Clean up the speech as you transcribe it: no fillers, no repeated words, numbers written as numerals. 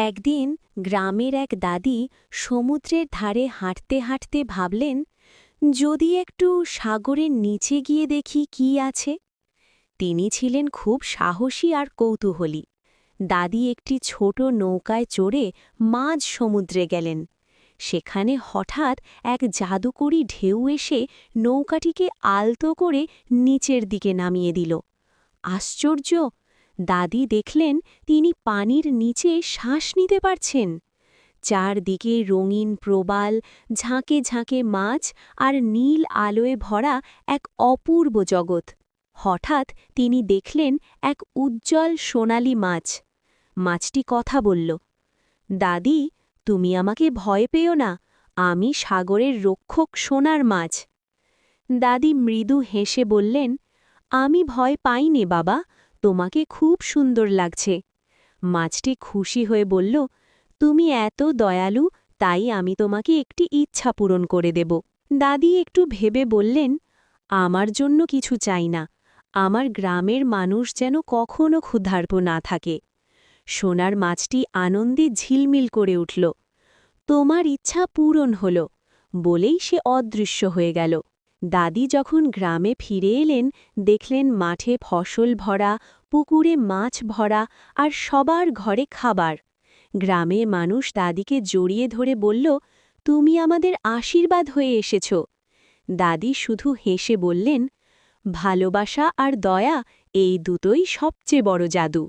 একদিন গ্রামের এক দাদি সমুদ্রের ধারে হাঁটতে হাঁটতে ভাবলেন, যদি একটু সাগরের নিচে গিয়ে দেখি কি আছে। তিনি ছিলেন খুব সাহসী আর কৌতূহলী। দাদি একটি ছোট নৌকায় চড়ে মাঝ সমুদ্রে গেলেন। সেখানে হঠাৎ এক জাদুকরী ঢেউ এসে নৌকাটিকে আলতো করে নিচের দিকে নামিয়ে দিল। আশ্চর্য! দাদি দেখলেন তিনি পানির নিচে শ্বাস নিতে পারছেন। চারদিকে রঙিন প্রবাল, ঝাঁকে ঝাঁকে মাছ আর নীল আলোয় ভরা এক অপূর্ব জগৎ। হঠাৎ তিনি দেখলেন এক উজ্জ্বল সোনালি মাছ। মাছটি কথা বলল, দাদি, তুমি আমাকে ভয় পেও না, আমি সাগরের রক্ষক সোনার মাছ। দাদি মৃদু হেসে বললেন, আমি ভয় পাইনি বাবা, তোমাকে খুব সুন্দর লাগছে। মাছটি খুশি হয়ে বলল, তুমি এত দয়ালু, তাই আমি তোমাকে একটি ইচ্ছা পূরণ করে দেব। দাদি একটু ভেবে বললেন, আমার জন্য কিছু চাই না, আমার গ্রামের মানুষ যেন কখনো ক্ষুধার্ত না থাকে। সোনার মাছটি আনন্দে ঝিলমিল করে উঠল। তোমার ইচ্ছা পূরণ হল, বলেই সে অদৃশ্য হয়ে গেল। দাদি যখন গ্রামে ফিরে এলেন, দেখলেন মাঠে ফসল ভরা, পুকুরে মাছ ভরা আর সবার ঘরে খাবার। গ্রামের মানুষ দাদিকে জড়িয়ে ধরে বলল, তুমি আমাদের আশীর্বাদ হয়ে এসেছ। দাদি শুধু হেসে বললেন, ভালোবাসা আর দয়া, এই দুটোই সবচেয়ে বড় জাদু।